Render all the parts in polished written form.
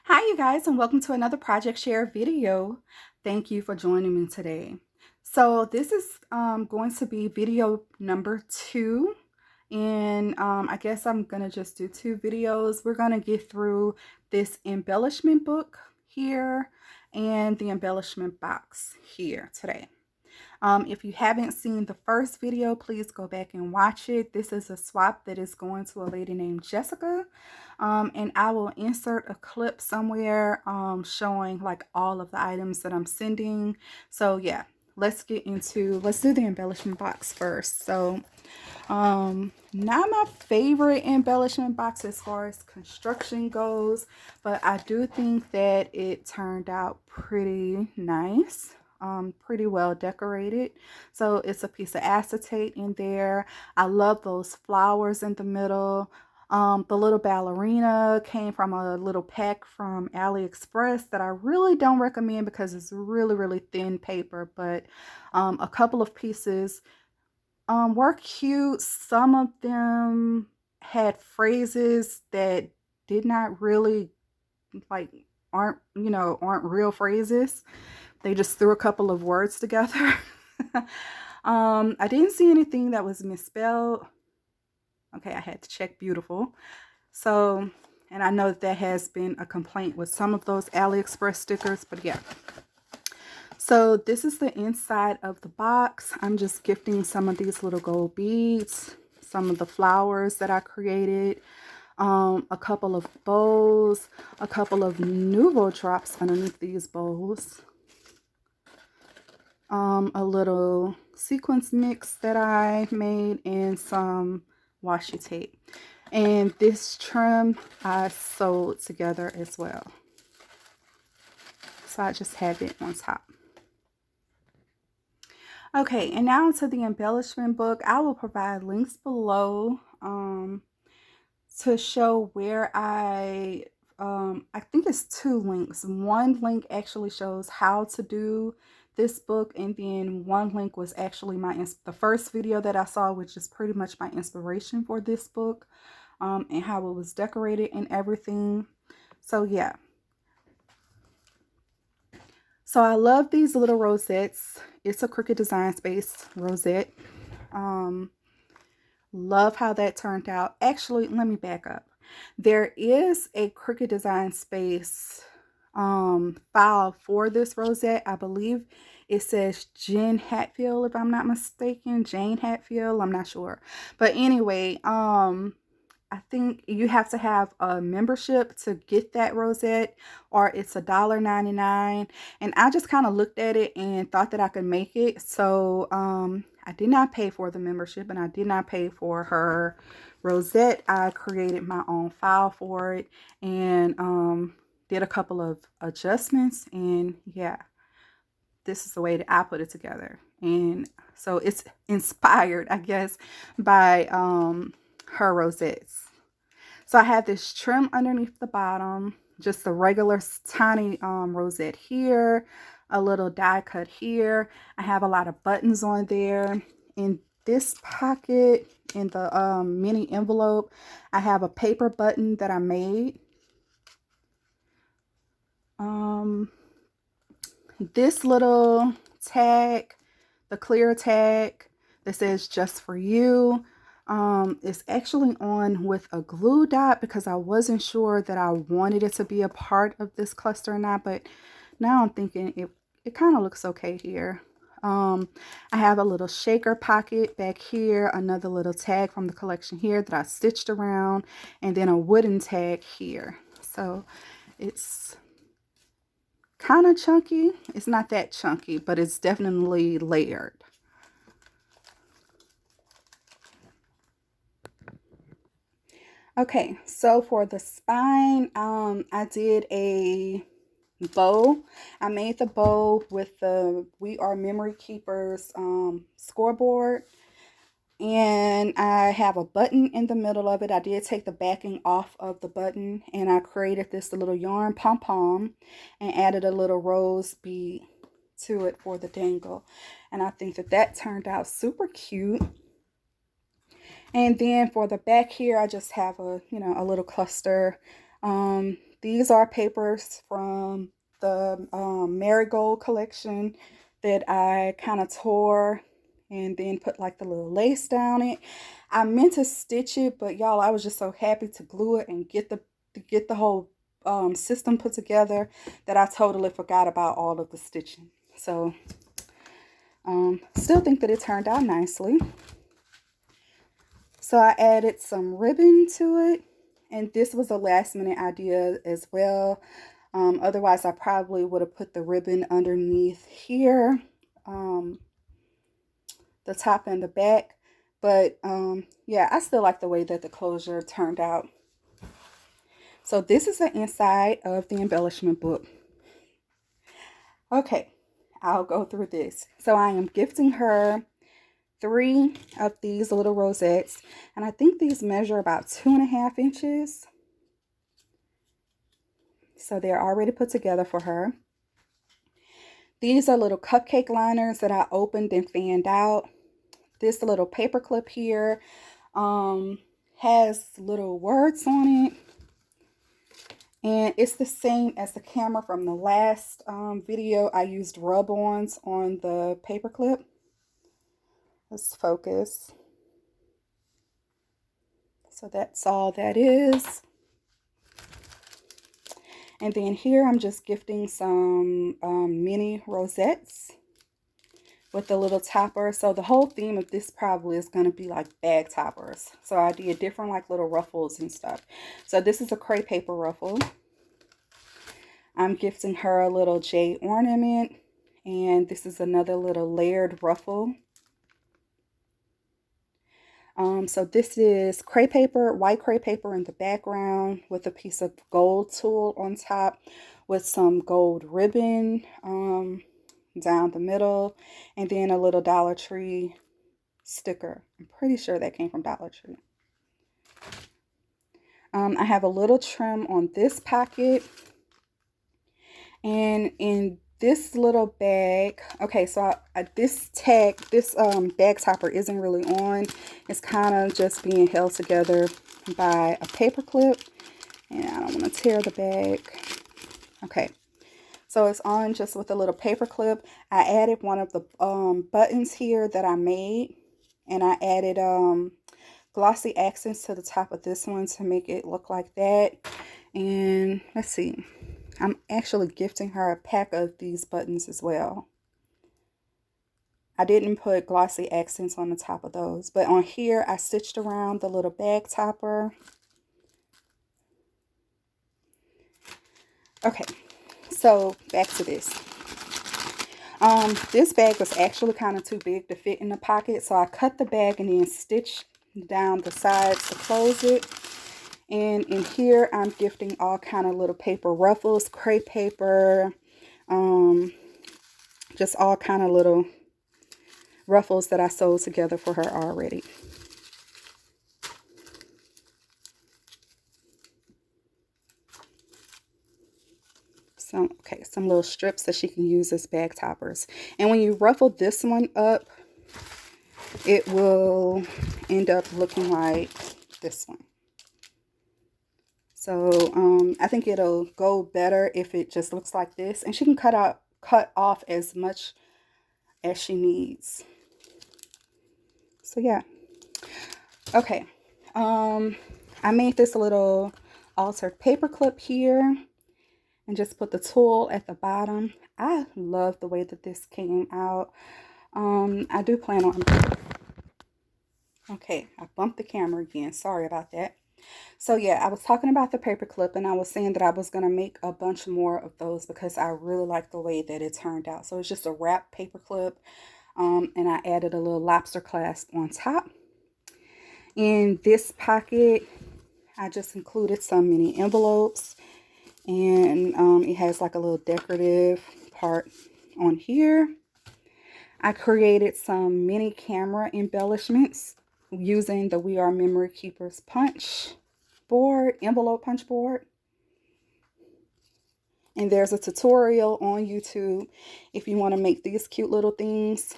Hi, you guys, and welcome to another Project Share video. Thank you for joining me today. So this is going to be video number 2, and I guess I'm going to just do 2 videos. We're going to get through this embellishment book here and the embellishment box here today. If you haven't seen the first video, please go back and watch it. This is a swap that is going to a lady named Jessica. And I will insert a clip somewhere showing like all of the items that I'm sending. So yeah, let's do the embellishment box first. So not my favorite embellishment box as far as construction goes, but I do think that it turned out pretty nice. Pretty well decorated. So it's a piece of acetate in there. I love those flowers in the middle. The little ballerina came from a little pack from AliExpress that I really don't recommend because it's really thin paper, but a couple of pieces were cute. Some of them had phrases that did not really like aren't real phrases. They just threw a couple of words together. I didn't see anything that was misspelled. Okay, I had to check beautiful. So, and I know that has been a complaint with some of those AliExpress stickers, but yeah. So this is the inside of the box. I'm just gifting some of these little gold beads, some of the flowers that I created, a couple of bows, a couple of Nuvo drops underneath these bows, a little sequence mix that I made, and some washi tape. And this trim I sewed together as well. So I just have it on top. Okay, and now to the embellishment book. I will provide links below to show where I think it's 2 links. One link actually shows how to do this book, and then one link was actually the first video that I saw, which is pretty much my inspiration for this book, and how it was decorated and everything. So yeah. So I love these little rosettes. It's a Cricut Design Space rosette. Love how that turned out. Actually, let me back up. There is a Cricut Design Space file for this rosette. I believe it says Jen Hatfield, if I'm not mistaken. Jane Hatfield, I'm not sure. But anyway, I think you have to have a membership to get that rosette, or it's $1.99. And I just kind of looked at it and thought that I could make it. So I did not pay for the membership, and I did not pay for her rosette. I created my own file for it and did a couple of adjustments. And yeah, this is the way that I put it together. And so it's inspired, I guess, by her rosettes. So I have this trim underneath the bottom, just a regular tiny rosette here, a little die cut here. I have a lot of buttons on there. In this pocket, in the mini envelope, I have a paper button that I made. This little tag, the clear tag that says just for you, is actually on with a glue dot because I wasn't sure that I wanted it to be a part of this cluster or not, but now I'm thinking it kind of looks okay here. I have a little shaker pocket back here, another little tag from the collection here that I stitched around, and then a wooden tag here. So it's kind of chunky. It's not that chunky, but it's definitely layered. Okay, so for the spine, I did a bow. I made the bow with the We Are Memory Keepers scoreboard. And I have a button in the middle of it. I did take the backing off of the button, and I created this little yarn pom-pom and added a little rose bead to it for the dangle. And I think that that turned out super cute. And then for the back here, I just have a little cluster These are papers from the Marigold collection that I kind of tore and then put like the little lace down it. I meant to stitch it, but y'all, I was just so happy to glue it and get the whole system put together that I totally forgot about all of the stitching. So still think that it turned out nicely. So I added some ribbon to it, and this was a last minute idea as well. Otherwise I probably would have put the ribbon underneath here, the top and the back. But yeah, I still like the way that the closure turned out. So this is the inside of the embellishment book. Okay, I'll go through this. So I am gifting her 3 of these little rosettes, and I think these measure about 2.5 inches. So they're already put together for her. These are little cupcake liners that I opened and fanned out. This little paper clip here has little words on it. And it's the same as the camera from the last video. I used rub-ons on the paper clip. Let's focus. So that's all that is. And then here I'm just gifting some mini rosettes with the little topper. So the whole theme of this probably is going to be like bag toppers. So I did different like little ruffles and stuff. So this is a crepe paper ruffle. I'm gifting her a little jade ornament. And this is another little layered ruffle. So this is crepe paper, white crepe paper in the background with a piece of gold tulle on top with some gold ribbon down the middle, and then a little Dollar Tree sticker. I'm pretty sure that came from Dollar Tree. I have a little trim on this pocket, and in this little bag, okay, so this bag topper isn't really on. It's kind of just being held together by a paper clip, and I don't want to tear the bag. Okay, so it's on just with a little paper clip. I added one of the buttons here that I made, and I added glossy accents to the top of this one to make it look like that. And let's see, I'm actually gifting her a pack of these buttons as well. I didn't put glossy accents on the top of those, but on here I stitched around the little bag topper. Okay, so back to this. This bag was actually kind of too big to fit in the pocket, so I cut the bag and then stitched down the sides to close it. And in here, I'm gifting all kind of little paper ruffles, crepe paper, just all kind of little ruffles that I sewed together for her already. Some little strips that she can use as bag toppers. And when you ruffle this one up, it will end up looking like this one. So I think it'll go better if it just looks like this, and she can cut off as much as she needs. So yeah. Okay. I made this little altered paper clip here and just put the tulle at the bottom. I love the way that this came out. I do plan on... Okay, I bumped the camera again. Sorry about that. So yeah, I was talking about the paper clip, and I was saying that I was going to make a bunch more of those because I really like the way that it turned out. So it's just a wrap paper clip, and I added a little lobster clasp on top. In this pocket, I just included some mini envelopes, and it has like a little decorative part on here. I created some mini camera embellishments using the We Are Memory Keepers envelope punch board. And there's a tutorial on YouTube if you want to make these cute little things.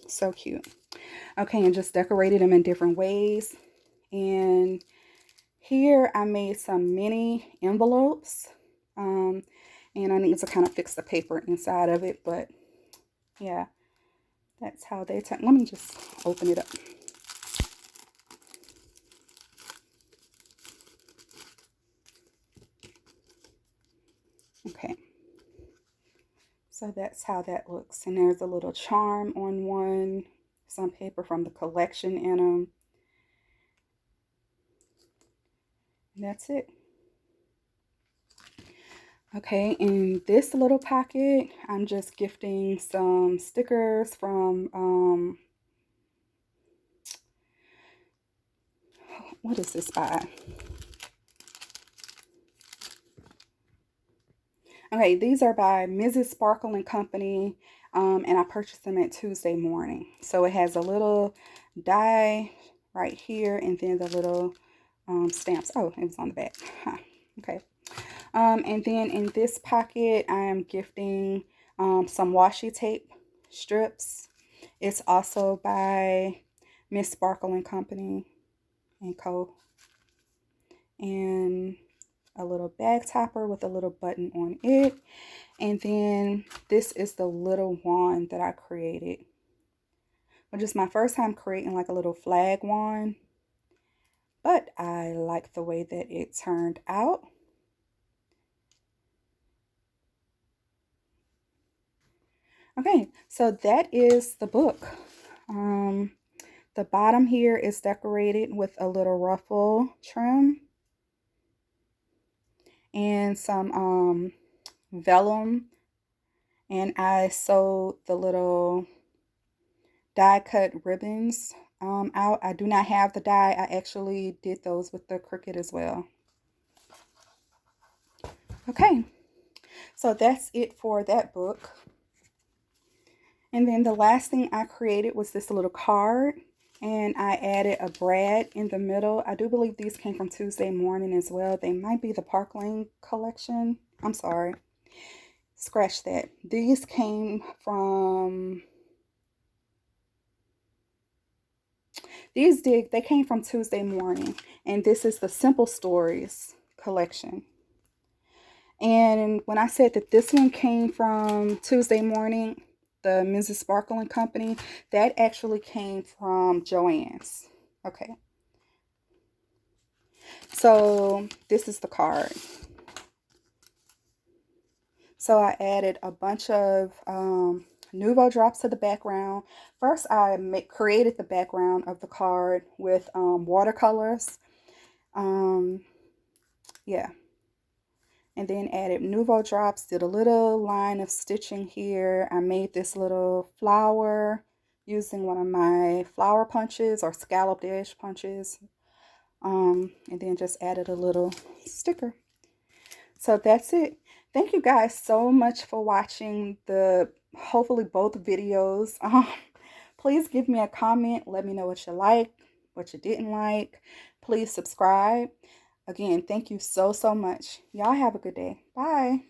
So cute. Okay, and just decorated them in different ways. And Here I made some mini envelopes, and I need to kind of fix the paper inside of it, but yeah, that's how they turn. Let me just open it up. Okay, so that's how that looks. And there's a little charm on one, some paper from the collection in them. And that's it. Okay, in this little pocket, I'm just gifting some stickers from, what is this by? Okay, these are by Mrs. Sparkle and Company, and I purchased them at Tuesday Morning. So it has a little die right here, and then the little stamps. Oh, it was on the back. Huh. Okay. And then in this pocket, I am gifting some washi tape strips. It's also by Miss Sparkle and Company and Co. And a little bag topper with a little button on it. And then this is the little wand that I created, which is my first time creating like a little flag wand, but I like the way that it turned out. Okay, so that is the book. The bottom here is decorated with a little ruffle trim and some vellum, and I sewed the little die cut ribbons out. I do not have the die. I actually did those with the Cricut as well. Okay, so that's it for that book. And then the last thing I created was this little card, and I added a brad in the middle. I do believe these came from Tuesday Morning as well. They might be the Park Lane collection. I'm sorry. Scratch that. These came from... They came from Tuesday Morning, and this is the Simple Stories collection. And when I said that this one came from Tuesday Morning, the Mrs. Sparkle and Company, that actually came from Joann's. Okay. So this is the card. So I added a bunch of Nuvo drops to the background. First, I created the background of the card with watercolors. Yeah. And then added Nuvo drops, did a little line of stitching here. I made this little flower using one of my flower punches or scalloped edge punches. And then just added a little sticker. So that's it. Thank you guys so much for watching hopefully both videos. Please give me a comment. Let me know what you liked, what you didn't like. Please subscribe. Again, thank you so much. Y'all have a good day. Bye.